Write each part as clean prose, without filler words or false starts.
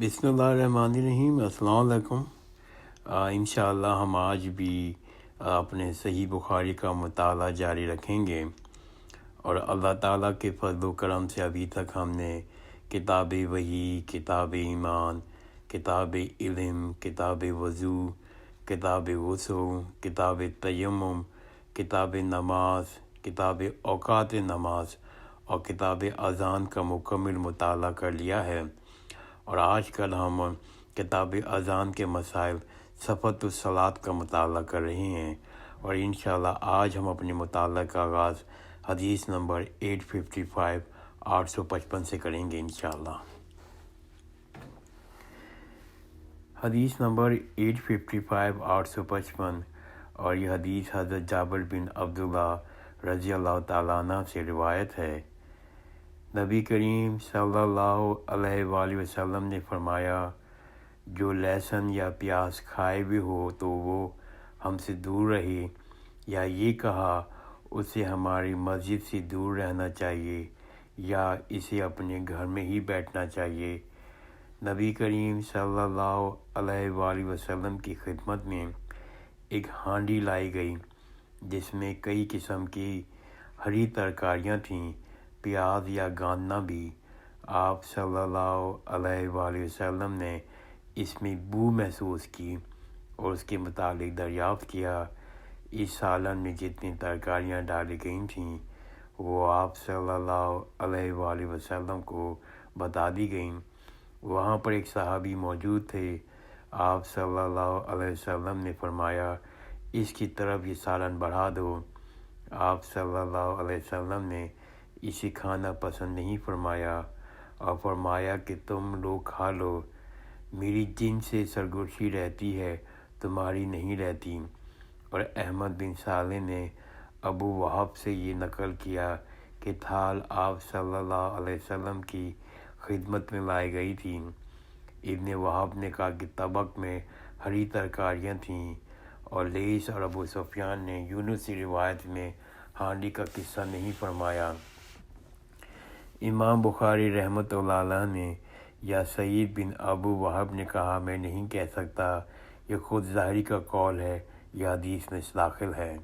بسم اللہ الرحمن الرحیم۔ السلام علیکم۔ انشاءاللہ ہم آج بھی اپنے صحیح بخاری کا مطالعہ جاری رکھیں گے، اور اللہ تعالیٰ کے فضل و کرم سے ابھی تک ہم نے کتاب وحی، کتاب ایمان، کتاب علم، کتاب وضو، کتاب غسل، کتاب تیمم، کتاب نماز، کتاب اوقات نماز اور کتاب اذان کا مکمل مطالعہ کر لیا ہے، اور آج کل ہم کتاب اذان کے مسائل صفت الصلاۃ کا مطالعہ کر رہے ہیں، اور انشاءاللہ آج ہم اپنے مطالعہ کا آغاز حدیث نمبر 855 855 سے کریں گے انشاءاللہ۔ حدیث نمبر 855 855، اور یہ حدیث حضرت جابر بن عبداللہ رضی اللہ تعالیٰ عنہ سے روایت ہے۔ نبی کریم صلی اللہ علیہ وآلہ وسلم نے فرمایا، جو لہسن یا پیاز کھائے بھی ہو تو وہ ہم سے دور رہے، یا یہ کہا اسے ہماری مسجد سے دور رہنا چاہیے یا اسے اپنے گھر میں ہی بیٹھنا چاہیے۔ نبی کریم صلی اللہ علیہ وآلہ وسلم کی خدمت میں ایک ہانڈی لائی گئی جس میں کئی قسم کی ہری ترکاریاں تھیں، پیاز یا گانا بھی۔ آپ صلی اللہ علیہ وآلہ وسلم نے اس میں بو محسوس کی اور اس کے متعلق دریافت کیا۔ اس سالن میں جتنی ترکاریاں ڈالی گئی تھیں وہ آپ صلی اللہ علیہ وآلہ وسلم کو بتا دی گئیں۔ وہاں پر ایک صحابی موجود تھے۔ آپ صلی اللہ علیہ وسلم نے فرمایا، اس کی طرف یہ سالن بڑھا دو۔ آپ صلی اللہ علیہ وسلم نے اسے کھانا پسند نہیں فرمایا اور فرمایا کہ تم لوگ کھا لو، میری جن سے سرگوشی رہتی ہے تمہاری نہیں رہتی۔ اور احمد بن صالح نے ابو وہب سے یہ نقل کیا کہ تھال آپ صلی اللہ علیہ وسلم کی خدمت میں لائی گئی تھی۔ ابن وہب نے کہا کہ طبق میں ہری ترکاریاں تھیں، اور لیث اور ابو سفیان نے یونس کی روایت میں ہانڈی کا قصہ نہیں فرمایا۔ امام بخاری رحمۃ اللہ علیہ نے یا سعید بن ابو وہب نے کہا، میں نہیں کہہ سکتا یہ خود ظاہری کا قول ہے یا حدیث میں داخل ہے۔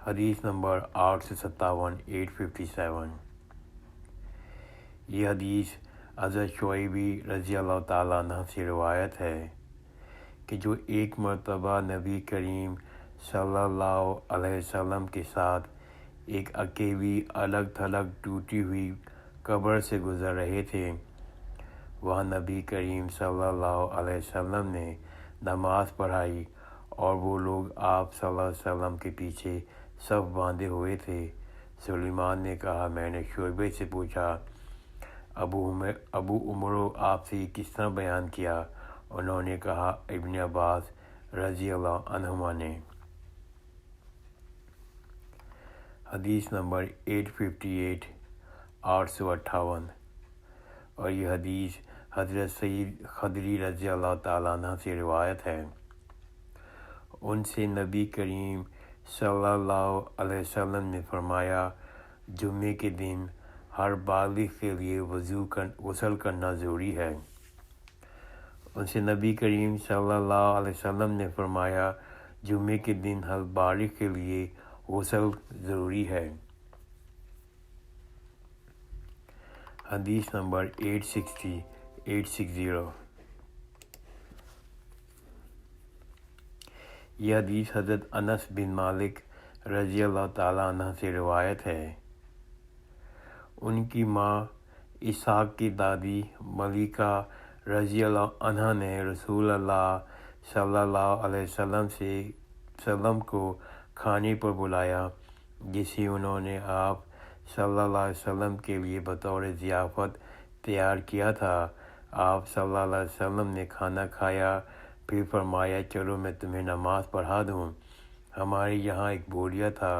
حدیث نمبر 857 857، یہ حدیث حضرت شعیبی رضی اللہ تعالیٰ عنہ سے روایت ہے کہ جو ایک مرتبہ نبی کریم صلی اللہ علیہ وسلم کے ساتھ ایک اکیلی الگ تھلگ ٹوٹی ہوئی قبر سے گزر رہے تھے، وہاں نبی کریم صلی اللہ علیہ وسلم نے نماز پڑھائی اور وہ لوگ آپ صلی اللہ علیہ وسلم کے پیچھے صف باندھے ہوئے تھے۔ سلیمان نے کہا، میں نے شعبے سے پوچھا، ابو عمرو آپ سے یہ کس طرح بیان کیا؟ انہوں نے کہا، ابن عباس رضی اللہ عنہما نے۔ حدیث نمبر 858 858، اور یہ حدیث حضرت سید خدری رضی اللہ تعالیٰ عنہ سے روایت ہے۔ ان سے نبی کریم صلی اللہ علیہ وسلم نے فرمایا، جمعے کے دن ہر بالغ کے لیے غسل کرنا ضروری ہے۔ ان سے نبی کریم صلی اللہ علیہ وسلم نے فرمایا، جمعے کے دن ہر بالغ کے لیے غسل ضروری ہے۔ حدیث نمبر 860 یہ حدیث حضرت انس بن مالک رضی اللہ تعالیٰ عنہ سے روایت ہے۔ ان کی ماں اسحاق کی دادی ملیکہ رضی اللہ عنہ نے رسول اللہ صلی اللہ علیہ وسلم کو کھانے پر بلایا، جسے انہوں نے آپ صلی اللہ علیہ وسلم کے لیے بطور ضیافت تیار کیا تھا۔ آپ صلی اللہ علیہ وسلم نے کھانا کھایا، پھر فرمایا، چلو میں تمہیں نماز پڑھا دوں۔ ہمارے یہاں ایک بوریا تھا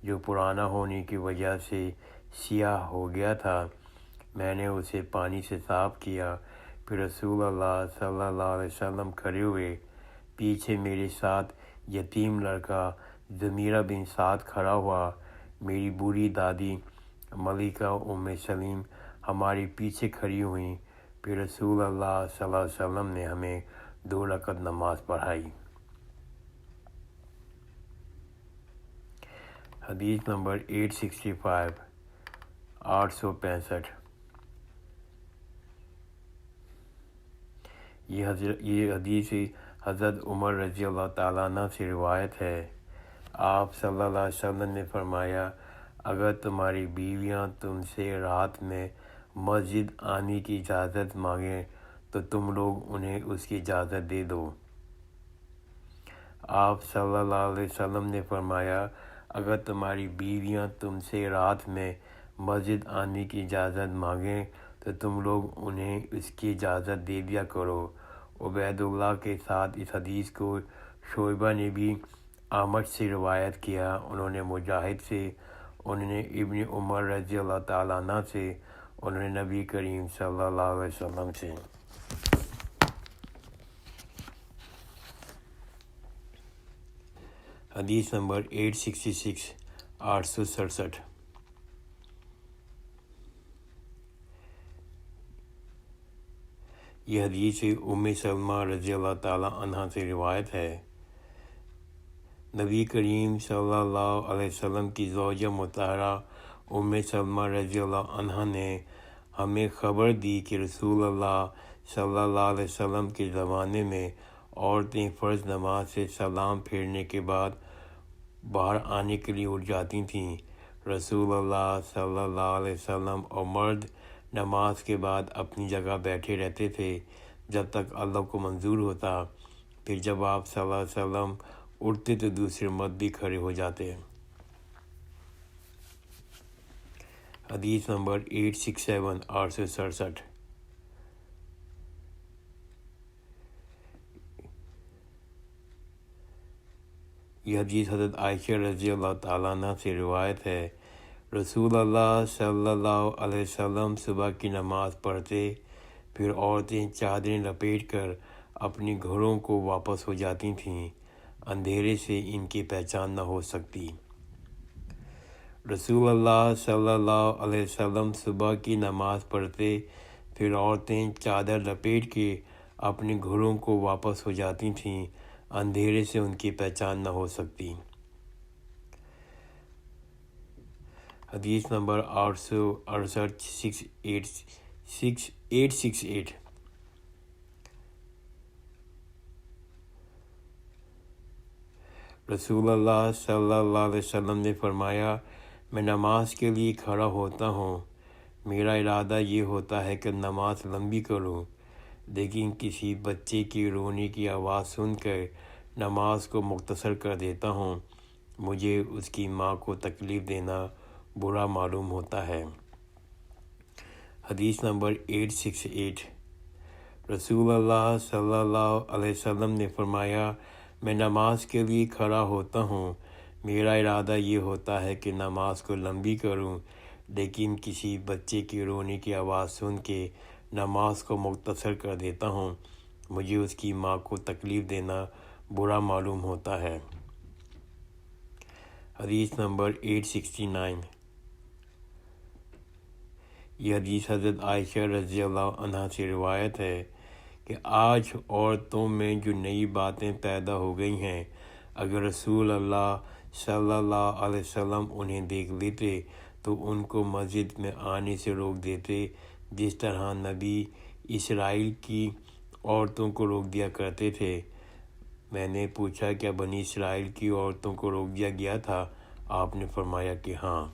جو پرانا ہونے کی وجہ سے سیاہ ہو گیا تھا، میں نے اسے پانی سے صاف کیا، پھر رسول اللہ صلی اللہ علیہ وسلم کھڑے ہوئے، پیچھے میرے ساتھ یتیم لڑکا ضمیرہ بن سعد کھڑا ہوا، میری بوڑھی دادی ملیکہ ام سلیم ہمارے پیچھے کھڑی ہوئیں، پھر رسول اللہ صلی اللہ علیہ وسلم نے ہمیں 2 رکعت نماز پڑھائی۔ حدیث نمبر 865 865 یہ حدیث حضرت عمر رضی اللہ تعالیٰ عنہ سے روایت ہے۔ آپ صلی اللہ علیہ وسلم نے فرمایا، اگر تمہاری بیویاں تم سے رات میں مسجد آنے کی اجازت مانگیں تو تم لوگ انہیں اس کی اجازت دے دو۔ آپ صلی اللہ علیہ وسلم نے فرمایا، اگر تمہاری بیویاں تم سے رات میں مسجد آنے کی اجازت مانگیں تو تم لوگ انہیں اس کی اجازت دے دیا کرو۔ عبید اللہ کے ساتھ اس حدیث کو شعبہ نے بھی اعمش سے روایت کیا۔ انہوں نے مجاہد سے، انہوں نے ابن عمر رضی اللہ تعالیٰ عنہ سے، انہوں نے نبی کریم صلی اللہ علیہ وسلم سے۔ حدیث نمبر 866 867 یہ حدیث ام سلمہ رضی اللہ تعالیٰ عنہ سے روایت ہے۔ نبی کریم صلی اللہ علیہ وسلم کی زوجہ مطہرہ ام سلمہ رضی اللہ عنہ نے ہمیں خبر دی کہ رسول اللہ صلی اللہ علیہ وسلم کے زمانے میں عورتیں فرض نماز سے سلام پھیرنے کے بعد باہر آنے کے لیے اٹھ جاتی تھیں۔ رسول اللہ صلی اللہ علیہ وسلم اور مرد نماز کے بعد اپنی جگہ بیٹھے رہتے تھے جب تک اللہ کو منظور ہوتا، پھر جب آپ صلی اللہ علیہ وسلم اٹھتے تو دوسرے مرد بھی کھڑے ہو جاتے۔ حدیث نمبر 867 867 یہ حدیث حضرت عائشہ رضی اللہ تعالیٰ عنہ سے روایت ہے۔ رسول اللہ صلی اللہ علیہ وسلم صبح کی نماز پڑھتے، پھر عورتیں چادریں لپیٹ کر اپنی گھروں کو واپس ہو جاتی تھیں، اندھیرے سے ان کی پہچان نہ ہو سکتی۔ رسول اللہ صلی اللہ علیہ وسلم صبح کی نماز پڑھتے، پھر عورتیں چادر لپیٹ کے اپنے گھروں کو واپس ہو جاتی تھیں، اندھیرے سے ان کی پہچان نہ ہو سکتی۔ حدیث نمبر 868 868 رسول اللہ صلی اللہ علیہ وسلم نے فرمایا، میں نماز کے لیے کھڑا ہوتا ہوں، میرا ارادہ یہ ہوتا ہے کہ نماز لمبی کروں، لیکن کسی بچے کی رونے کی آواز سن کر نماز کو مختصر کر دیتا ہوں، مجھے اس کی ماں کو تکلیف دینا برا معلوم ہوتا ہے۔ حدیث نمبر 868 رسول اللہ صلی اللہ علیہ وسلم نے فرمایا، میں نماز کے لیے کھڑا ہوتا ہوں، میرا ارادہ یہ ہوتا ہے کہ نماز کو لمبی کروں، لیکن کسی بچے کی رونے کی آواز سن کے نماز کو مختصر کر دیتا ہوں، مجھے اس کی ماں کو تکلیف دینا برا معلوم ہوتا ہے۔ حدیث نمبر 869 یہ حدیث حضرت عائشہ رضی اللہ عنہ سے روایت ہے کہ آج عورتوں میں جو نئی باتیں پیدا ہو گئی ہیں، اگر رسول اللہ صلی اللہ علیہ وسلم انہیں دیکھ لیتے تو ان کو مسجد میں آنے سے روک دیتے، جس طرح نبی اسرائیل کی عورتوں کو روک دیا کرتے تھے۔ میں نے پوچھا، کیا بنی اسرائیل کی عورتوں کو روک دیا گیا تھا؟ آپ نے فرمایا کہ ہاں۔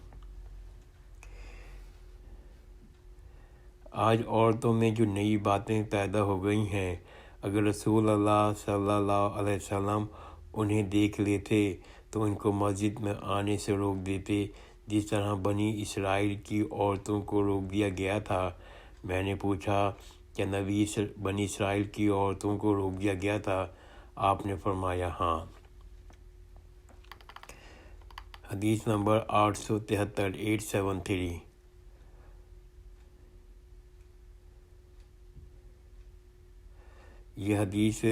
آج عورتوں میں جو نئی باتیں پیدا ہو گئی ہیں، اگر رسول اللہ صلی اللہ علیہ وسلم انہیں دیکھ لیتے تو ان کو مسجد میں آنے سے روک دیتے، جس طرح بنی اسرائیل کی عورتوں کو روک دیا گیا تھا۔ میں نے پوچھا، کیا بنی اسرائیل کی عورتوں کو روک دیا گیا تھا؟ آپ نے فرمایا ہاں۔ حدیث نمبر 873 873 یہ حدیث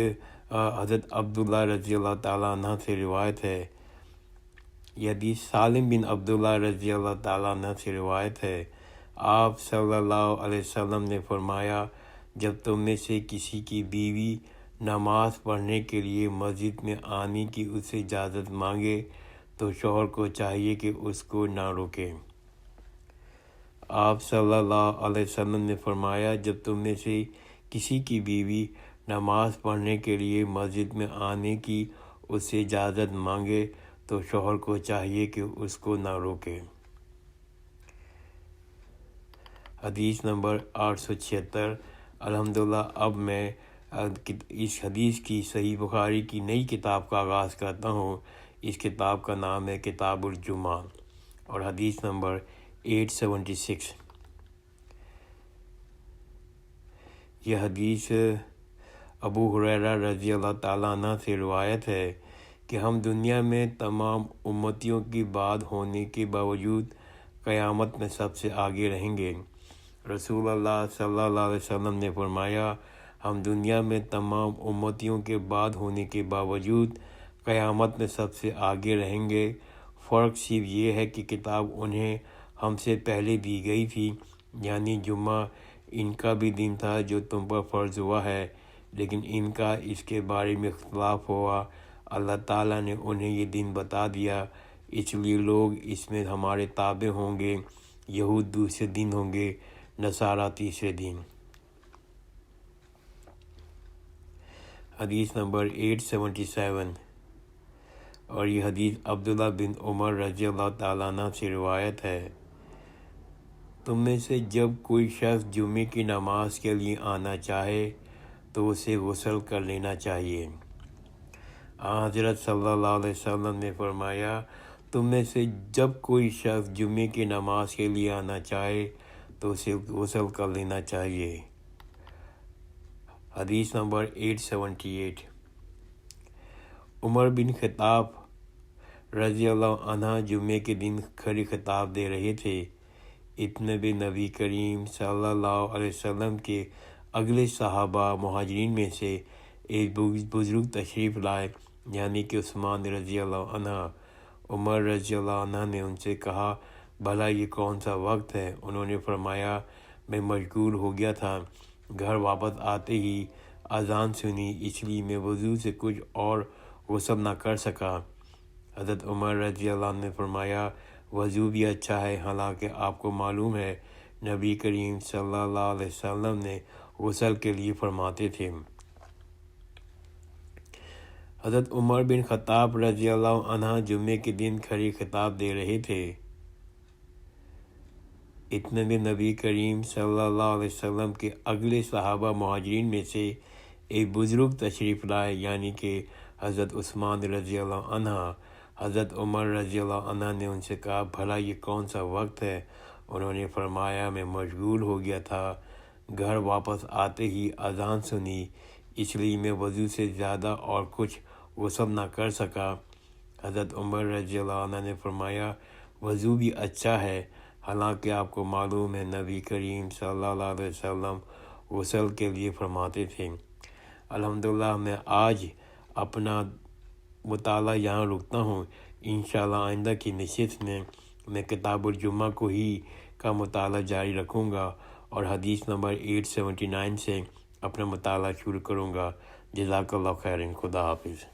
حضرت عبداللہ رضی اللہ تعالیٰ عنہ سے روایت ہے۔ یہ حدیث سالم بن عبداللہ رضی اللہ تعالیٰ عنہ سے روایت ہے۔ آپ صلی اللہ علیہ وسلم نے فرمایا، جب تم میں سے کسی کی بیوی نماز پڑھنے کے لیے مسجد میں آنے کی اس سے اجازت مانگے تو شوہر کو چاہیے کہ اس کو نہ روکے۔ آپ صلی اللہ علیہ وسلم نے فرمایا، جب تم میں سے کسی کی بیوی نماز پڑھنے کے لیے مسجد میں آنے کی اس سے اجازت مانگے تو شوہر کو چاہیے کہ اس کو نہ روکے۔ حدیث نمبر 876۔ الحمدللہ اب میں اس حدیث کی صحیح بخاری کی نئی کتاب کا آغاز کرتا ہوں۔ اس کتاب کا نام ہے کتاب الجمعہ اور حدیث نمبر 876۔ یہ حدیث ابو ہریرہ رضی اللہ تعالیٰ عنہ سے روایت ہے کہ ہم دنیا میں تمام امتیوں کی بعد ہونے کے باوجود قیامت میں سب سے آگے رہیں گے۔ رسول اللہ صلی اللہ علیہ وسلم نے فرمایا، ہم دنیا میں تمام امتیوں کے بعد ہونے کے باوجود قیامت میں سب سے آگے رہیں گے۔ فرق صرف یہ ہے کہ کتاب انہیں ہم سے پہلے دی گئی تھی، یعنی جمعہ ان کا بھی دن تھا جو تم پر فرض ہوا ہے، لیکن ان کا اس کے بارے میں اختلاف ہوا۔ اللہ تعالیٰ نے انہیں یہ دن بتا دیا، اس لیے لوگ اس میں ہمارے تابع ہوں گے۔ یہود دوسرے دن ہوں گے، نصارہ تیسرے دن۔ حدیث نمبر 877 اور یہ حدیث عبداللہ بن عمر رضی اللہ تعالیٰ عنہ سے روایت ہے، تم میں سے جب کوئی شخص جمعے کی نماز کے لیے آنا چاہے تو اسے غسل کر لینا چاہیے۔ حضرت صلی اللہ علیہ وسلم نے فرمایا، تم میں سے جب کوئی شخص جمعے کی نماز کے لیے آنا چاہے تو اسے غسل کر لینا چاہیے۔ حدیث نمبر 878۔ عمر بن خطاب رضی اللہ عنہ جمعے کے دن کھڑی خطاب دے رہے تھے۔ اتنے بھی نبی کریم صلی اللہ علیہ وسلم کے اگلے صحابہ مہاجرین میں سے ایک بزرگ تشریف لائے، یعنی کہ عثمان رضی اللہ عنہ۔ عمر رضی اللہ عنہ نے ان سے کہا، بھلا یہ کون سا وقت ہے؟ انہوں نے فرمایا، میں مشغول ہو گیا تھا، گھر واپس آتے ہی اذان سنی، اس لیے میں وضو سے کچھ اور غسل نہ کر سکا۔ حضرت عمر رضی اللہ عنہ نے فرمایا، وضو بھی اچھا ہے، حالانکہ آپ کو معلوم ہے نبی کریم صلی اللہ علیہ وسلم نے غسل کے لیے فرماتے تھے۔ حضرت عمر بن خطاب رضی اللہ عنہ جمعے کے دن کھڑی خطاب دے رہے تھے۔ اتنے میں نبی کریم صلی اللہ علیہ وسلم کے اگلے صحابہ مہاجرین میں سے ایک بزرگ تشریف لائے، یعنی کہ حضرت عثمان رضی اللہ عنہ۔ حضرت عمر رضی اللہ عنہ نے ان سے کہا، بھلا یہ کون سا وقت ہے؟ انہوں نے فرمایا، میں مشغول ہو گیا تھا، گھر واپس آتے ہی اذان سنی، اس لیے میں وضو سے زیادہ اور کچھ غسل نہ کر سکا۔ حضرت عمر رضی اللہ عنہ نے فرمایا، وضو بھی اچھا ہے، حالانکہ آپ کو معلوم ہے نبی کریم صلی اللہ علیہ وسلم غسل کے لیے فرماتے تھے۔ الحمدللہ میں آج اپنا مطالعہ یہاں رکتا ہوں۔ انشاءاللہ آئندہ کی نشست میں کتاب الجمعہ کو ہی کا مطالعہ جاری رکھوں گا اور حدیث نمبر 879 سے اپنا مطالعہ شروع کروں گا۔ جزاک اللہ خیرن۔ خدا حافظ۔